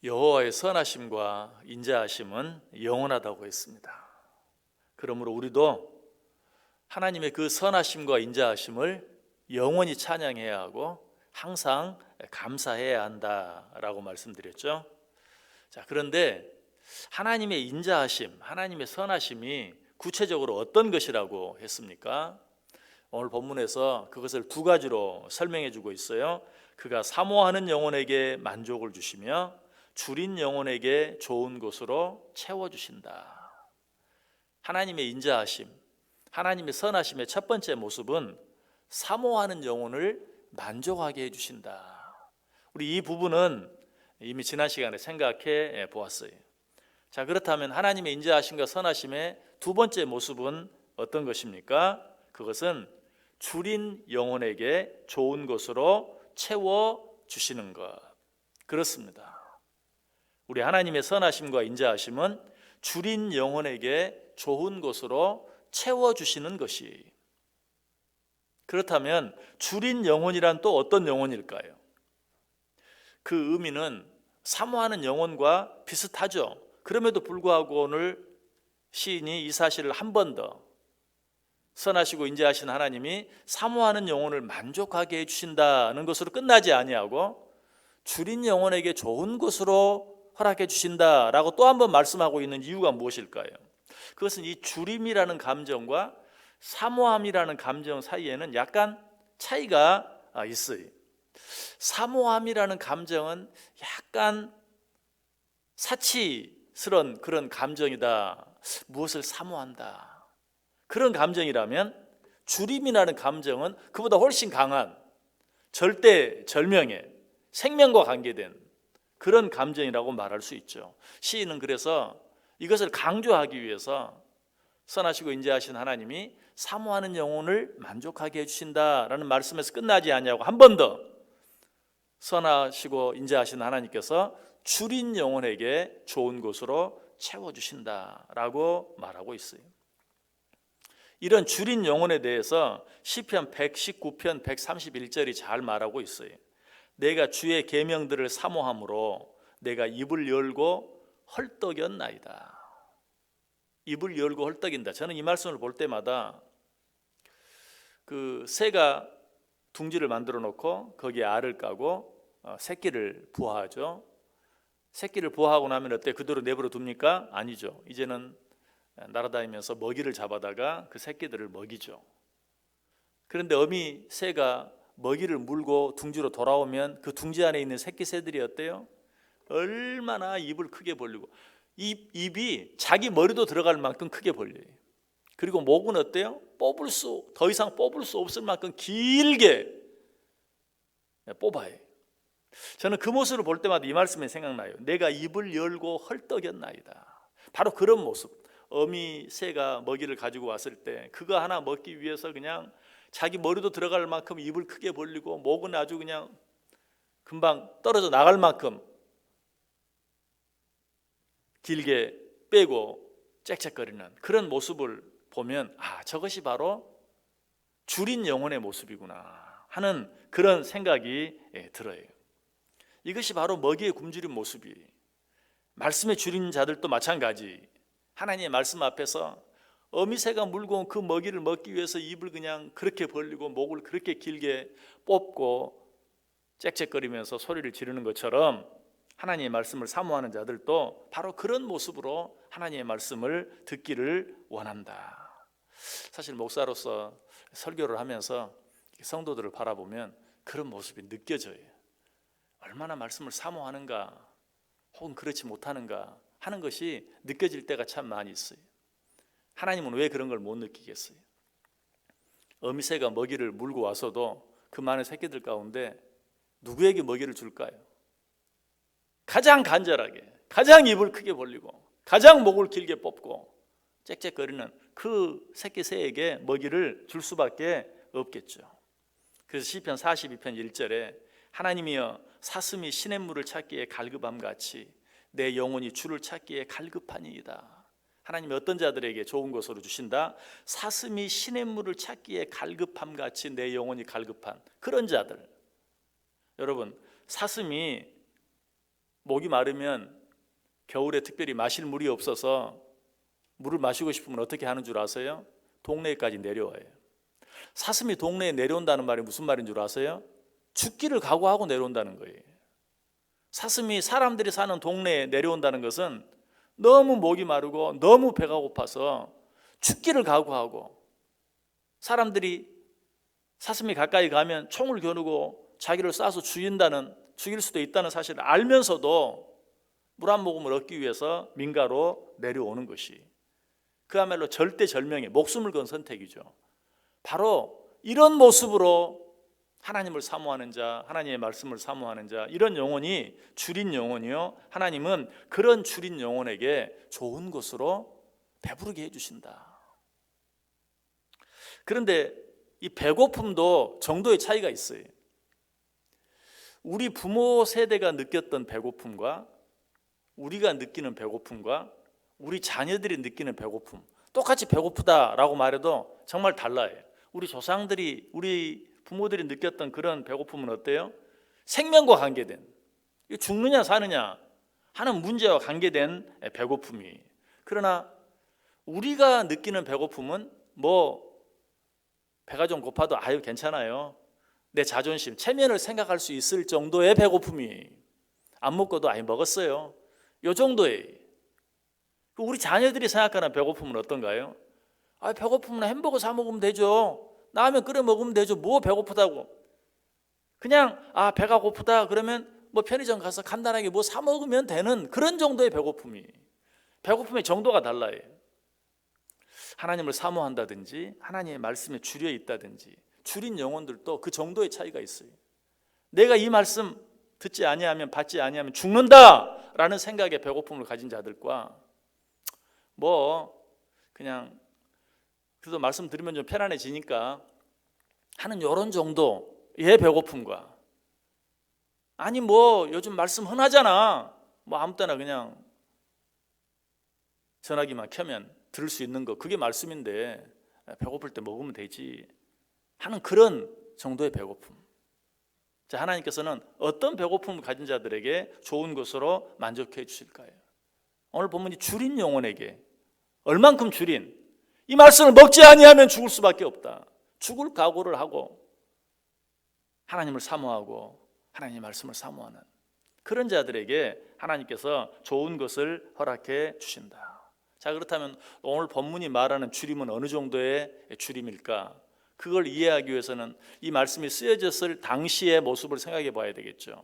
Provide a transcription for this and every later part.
여호와의 선하심과 인자하심은 영원하다고 했습니다. 그러므로 우리도 하나님의 그 선하심과 인자하심을 영원히 찬양해야 하고 항상 감사해야 한다라고 말씀드렸죠. 자, 그런데 하나님의 인자하심, 하나님의 선하심이 구체적으로 어떤 것이라고 했습니까? 오늘 본문에서 그것을 두 가지로 설명해 주고 있어요. 그가 사모하는 영혼에게 만족을 주시며 줄인 영혼에게 좋은 곳으로 채워주신다. 하나님의 인자하심, 하나님의 선하심의 첫 번째 모습은 사모하는 영혼을 만족하게 해주신다. 우리 이 부분은 이미 지난 시간에 생각해 보았어요. 자, 그렇다면 하나님의 인자하심과 선하심의 두 번째 모습은 어떤 것입니까? 그것은 줄인 영혼에게 좋은 것으로 채워주시는 것. 그렇습니다. 우리 하나님의 선하심과 인자하심은 줄인 영혼에게 좋은 것으로 채워주시는 것이. 그렇다면 줄인 영혼이란 또 어떤 영혼일까요? 그 의미는 사모하는 영혼과 비슷하죠. 그럼에도 불구하고 오늘 시인이 이 사실을 한 번 더, 선하시고 인자하신 하나님이 사모하는 영혼을 만족하게 해주신다는 것으로 끝나지 아니하고 줄인 영혼에게 좋은 것으로 허락해 주신다라고 또 한 번 말씀하고 있는 이유가 무엇일까요? 그것은 이 줄임이라는 감정과 사모함이라는 감정 사이에는 약간 차이가 있어요. 사모함이라는 감정은 약간 사치스러운 그런 감정이다. 무엇을 사모한다. 그런 감정이라면 줄임이라는 감정은 그보다 훨씬 강한 절대절명의 생명과 관계된 그런 감정이라고 말할 수 있죠. 시인은 그래서 이것을 강조하기 위해서 선하시고 인자하신 하나님이 사모하는 영혼을 만족하게 해주신다라는 말씀에서 끝나지 않냐고 한 번 더 선하시고 인자하신 하나님께서 줄인 영혼에게 좋은 곳으로 채워주신다라고 말하고 있어요. 이런 줄인 영혼에 대해서 시편 119편 131절이 잘 말하고 있어요. 내가 주의 계명들을 사모함으로 내가 입을 열고 헐떡였나이다. 입을 열고 헐떡인다. 저는 이 말씀을 볼 때마다 그 새가 둥지를 만들어 놓고 거기에 알을 까고 새끼를 부화하죠. 새끼를 부화하고 나면 어때? 그대로 내버려 둡니까? 아니죠. 이제는 날아다니면서 먹이를 잡아다가 그 새끼들을 먹이죠. 그런데 어미 새가 먹이를 물고 둥지로 돌아오면 그 둥지 안에 있는 새끼 새들이 어때요? 얼마나 입을 크게 벌리고 입이 자기 머리도 들어갈 만큼 크게 벌려요. 그리고 목은 어때요? 더 이상 뽑을 수 없을 만큼 길게 뽑아요. 저는 그 모습을 볼 때마다 이 말씀이 생각나요. 내가 입을 열고 헐떡였나이다. 바로 그런 모습. 어미 새가 먹이를 가지고 왔을 때 그거 하나 먹기 위해서 그냥 자기 머리도 들어갈 만큼 입을 크게 벌리고 목은 아주 그냥 금방 떨어져 나갈 만큼 길게 빼고 짹짹거리는 그런 모습을 보면 저것이 바로 줄인 영혼의 모습이구나 하는 그런 생각이 들어요. 이것이 바로 먹이에 굶주린 모습이 말씀에 줄인 자들도 마찬가지. 하나님의 말씀 앞에서 어미새가 물고 온 그 먹이를 먹기 위해서 입을 그냥 그렇게 벌리고 목을 그렇게 길게 뽑고 짹짹거리면서 소리를 지르는 것처럼 하나님의 말씀을 사모하는 자들도 바로 그런 모습으로 하나님의 말씀을 듣기를 원한다. 사실 목사로서 설교를 하면서 성도들을 바라보면 그런 모습이 느껴져요. 얼마나 말씀을 사모하는가 혹은 그렇지 못하는가 하는 것이 느껴질 때가 참 많이 있어요. 하나님은 왜 그런 걸 못 느끼겠어요? 어미새가 먹이를 물고 와서도 그 많은 새끼들 가운데 누구에게 먹이를 줄까요? 가장 간절하게, 가장 입을 크게 벌리고 가장 목을 길게 뽑고 짹짹거리는 그 새끼 새에게 먹이를 줄 수밖에 없겠죠. 그래서 시편 42편 1절에 하나님이여 사슴이 시냇물을 찾기에 갈급함 같이 내 영혼이 주를 찾기에 갈급하니이다. 하나님이 어떤 자들에게 좋은 것으로 주신다? 사슴이 시냇물을 찾기에 갈급함 같이 내 영혼이 갈급한 그런 자들. 여러분, 사슴이 목이 마르면 겨울에 특별히 마실 물이 없어서 물을 마시고 싶으면 어떻게 하는 줄 아세요? 동네까지 내려와요. 사슴이 동네에 내려온다는 말이 무슨 말인 줄 아세요? 죽기를 각오하고 내려온다는 거예요. 사슴이 사람들이 사는 동네에 내려온다는 것은 너무 목이 마르고 너무 배가 고파서 죽기를 각오하고, 사람들이 사슴이 가까이 가면 총을 겨누고 자기를 쏴서 죽일 수도 있다는 사실을 알면서도 물 한 모금을 얻기 위해서 민가로 내려오는 것이 그야말로 절대절명의 목숨을 건 선택이죠. 바로 이런 모습으로 하나님을 사모하는 자, 하나님의 말씀을 사모하는 자, 이런 영혼이 줄인 영혼이요, 하나님은 그런 줄인 영혼에게 좋은 것으로 배부르게 해주신다. 그런데 이 배고픔도 정도의 차이가 있어요. 우리 부모 세대가 느꼈던 배고픔과 우리가 느끼는 배고픔과 우리 자녀들이 느끼는 배고픔, 똑같이 배고프다라고 말해도 정말 달라요. 우리 조상들이, 우리 부모들이 느꼈던 그런 배고픔은 어때요? 생명과 관계된, 죽느냐 사느냐 하는 문제와 관계된 배고픔이. 그러나 우리가 느끼는 배고픔은 배가 좀 고파도 아유 괜찮아요, 내 자존심, 체면을 생각할 수 있을 정도의 배고픔이. 안 먹고도 아유 먹었어요, 요 정도의. 우리 자녀들이 생각하는 배고픔은 어떤가요? 아, 배고프면 햄버거 사 먹으면 되죠, 라면 끓여 먹으면 되죠, 뭐 배고프다고. 그냥 배가 고프다 그러면 편의점 가서 간단하게 뭐 사 먹으면 되는 그런 정도의 배고픔이. 배고픔의 정도가 달라요. 하나님을 사모한다든지 하나님의 말씀에 줄여 있다든지 줄인 영혼들도 그 정도의 차이가 있어요. 내가 이 말씀 듣지 아니하면, 받지 아니하면 죽는다라는 생각에 배고픔을 가진 자들과 그냥 그래도 말씀 들으면 좀 편안해지니까 하는 이런 정도의 배고픔과, 아니 요즘 말씀 흔하잖아, 아무 때나 그냥 전화기만 켜면 들을 수 있는 거, 그게 말씀인데 배고플 때 먹으면 되지 하는 그런 정도의 배고픔. 자, 하나님께서는 어떤 배고픔을 가진 자들에게 좋은 것으로 만족해 주실까요? 오늘 본문이 줄인 영혼에게, 얼만큼 줄인, 이 말씀을 먹지 아니하면 죽을 수밖에 없다, 죽을 각오를 하고 하나님을 사모하고 하나님의 말씀을 사모하는 그런 자들에게 하나님께서 좋은 것을 허락해 주신다. 자, 그렇다면 오늘 본문이 말하는 줄임은 어느 정도의 줄임일까? 그걸 이해하기 위해서는 이 말씀이 쓰여졌을 당시의 모습을 생각해 봐야 되겠죠.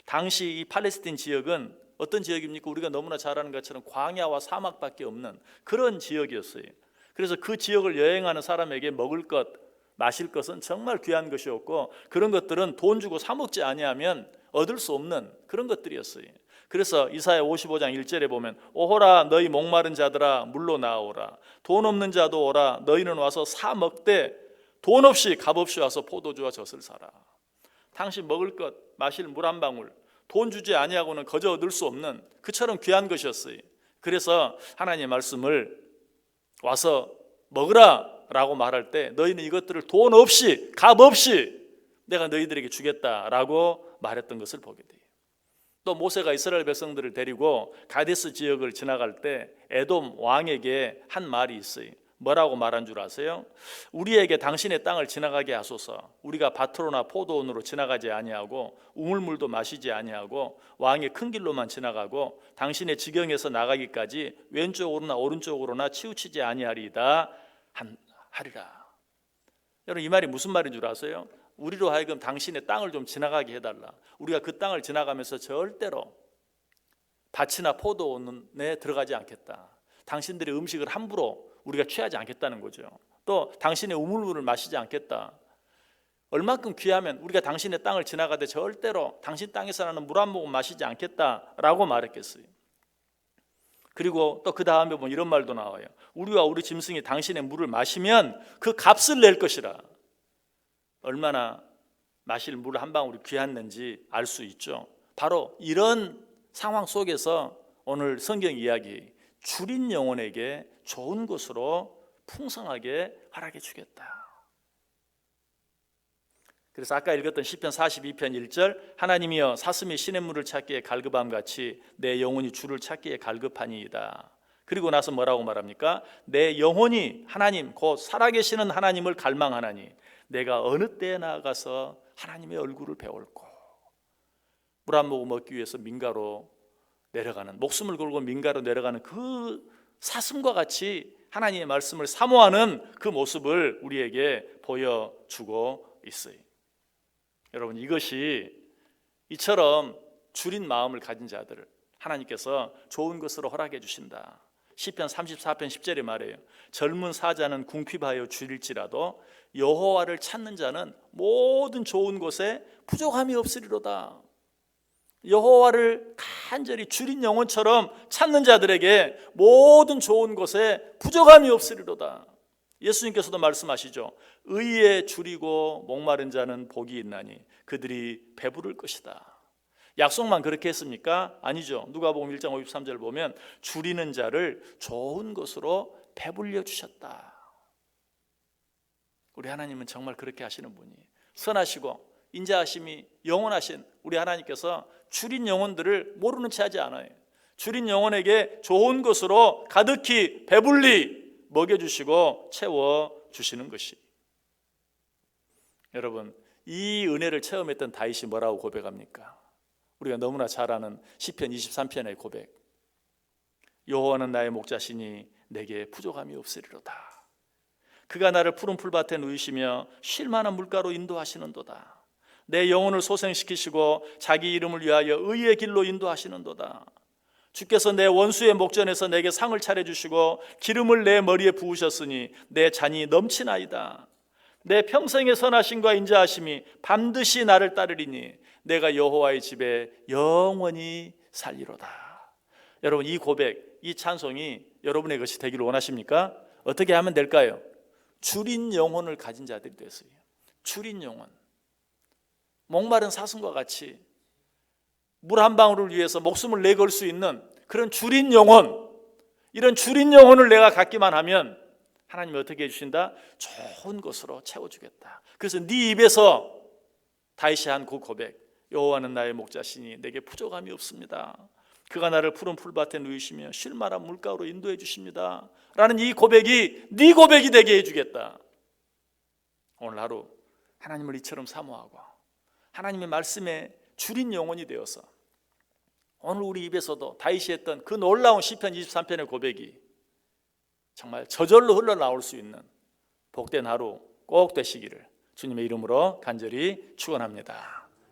당시 이 팔레스틴 지역은 어떤 지역입니까? 우리가 너무나 잘 아는 것처럼 광야와 사막밖에 없는 그런 지역이었어요. 그래서 그 지역을 여행하는 사람에게 먹을 것, 마실 것은 정말 귀한 것이었고, 그런 것들은 돈 주고 사 먹지 아니하면 얻을 수 없는 그런 것들이었어요. 그래서 이사야 55장 1절에 보면 오호라 너희 목마른 자들아 물로 나오라, 돈 없는 자도 오라, 너희는 와서 사 먹되 돈 없이 값없이 와서 포도주와 젖을 사라. 당신 먹을 것, 마실 물 한 방울 돈 주지 아니하고는 거저 얻을 수 없는 그처럼 귀한 것이었어요. 그래서 하나님의 말씀을 와서 먹으라 라고 말할 때 너희는 이것들을 돈 없이 값 없이 내가 너희들에게 주겠다라고 말했던 것을 보게 돼요. 또 모세가 이스라엘 백성들을 데리고 가데스 지역을 지나갈 때 에돔 왕에게 한 말이 있어요. 뭐라고 말한 줄 아세요? 우리에게 당신의 땅을 지나가게 하소서. 우리가 밭으로나 포도원으로 지나가지 아니하고 우물물도 마시지 아니하고 왕의 큰 길로만 지나가고 당신의 지경에서 나가기까지 왼쪽으로나 오른쪽으로나 치우치지 아니하리이다 하리라. 여러분, 이 말이 무슨 말인 줄 아세요? 우리로 하여금 당신의 땅을 좀 지나가게 해달라. 우리가 그 땅을 지나가면서 절대로 밭이나 포도원에 들어가지 않겠다. 당신들의 음식을 함부로 우리가 취하지 않겠다는 거죠. 또 당신의 우물물을 마시지 않겠다. 얼마큼 귀하면 우리가 당신의 땅을 지나가되 절대로 당신 땅에서 나는 물 한 모금 마시지 않겠다라고 말했겠어요. 그리고 또 그 다음에 보면 이런 말도 나와요. 우리와 우리 짐승이 당신의 물을 마시면 그 값을 낼 것이라. 얼마나 마실 물 한 방울이 귀했는지 알 수 있죠. 바로 이런 상황 속에서 오늘 성경 이야기, 줄인 영혼에게 좋은 것으로 풍성하게 허락해 주겠다. 그래서 아까 읽었던 시편 42편 1절, 하나님이여 사슴이 시냇물을 찾기에 갈급함 같이 내 영혼이 주를 찾기에 갈급하니이다. 그리고 나서 뭐라고 말합니까? 내 영혼이 하나님 곧 살아계시는 하나님을 갈망하나니 내가 어느 때에 나아가서 하나님의 얼굴을 배울고. 물 한 모금 먹기 위해서 민가로 내려가는, 목숨을 걸고 민가로 내려가는 그 사슴과 같이 하나님의 말씀을 사모하는 그 모습을 우리에게 보여주고 있어요. 여러분, 이것이 이처럼 줄인 마음을 가진 자들을 하나님께서 좋은 것으로 허락해 주신다. 시편 34편 10절에 말해요. 젊은 사자는 궁핍하여 줄일지라도 여호와를 찾는 자는 모든 좋은 곳에 부족함이 없으리로다. 여호와를 간절히 줄인 영혼처럼 찾는 자들에게 모든 좋은 곳에 부족함이 없으리로다. 예수님께서도 말씀하시죠. 의에 줄이고 목마른 자는 복이 있나니 그들이 배부를 것이다. 약속만 그렇게 했습니까? 아니죠. 누가복음 1장 53절 보면 줄이는 자를 좋은 것으로 배불려 주셨다. 우리 하나님은 정말 그렇게 하시는 분이에요. 선하시고 인자하심이 영원하신 우리 하나님께서 줄인 영혼들을 모르는 채 하지 않아요. 줄인 영혼에게 좋은 것으로 가득히 배불리 먹여주시고 채워주시는 것이. 여러분, 이 은혜를 체험했던 다윗이 뭐라고 고백합니까? 우리가 너무나 잘 아는 시편 23편의 고백. 여호와는 나의 목자시니 내게 부족함이 없으리로다. 그가 나를 푸른 풀밭에 누이시며 쉴 만한 물가로 인도하시는도다. 내 영혼을 소생시키시고 자기 이름을 위하여 의의 길로 인도하시는도다. 주께서 내 원수의 목전에서 내게 상을 차려주시고 기름을 내 머리에 부으셨으니 내 잔이 넘치나이다. 내 평생의 선하심과 인자하심이 반드시 나를 따르리니 내가 여호와의 집에 영원히 살리로다. 여러분, 이 고백, 이 찬송이 여러분의 것이 되기를 원하십니까? 어떻게 하면 될까요? 줄인 영혼을 가진 자들이 됐어요. 줄인 영혼. 목마른 사슴과 같이 물 한 방울을 위해서 목숨을 내걸 수 있는 그런 줄인 영혼, 이런 줄인 영혼을 내가 갖기만 하면 하나님이 어떻게 해주신다? 좋은 것으로 채워주겠다. 그래서 네 입에서 다윗이 한 그 고백, 여호와는 나의 목자시니 내게 부족함이 없습니다. 그가 나를 푸른 풀밭에 누이시며 쉴 만한 물가로 인도해 주십니다 라는 이 고백이 네 고백이 되게 해주겠다. 오늘 하루 하나님을 이처럼 사모하고 하나님의 말씀에 줄인 영혼이 되어서 오늘 우리 입에서도 다윗이 했던 그 놀라운 시편 23편의 고백이 정말 저절로 흘러나올 수 있는 복된 하루 꼭 되시기를 주님의 이름으로 간절히 축원합니다.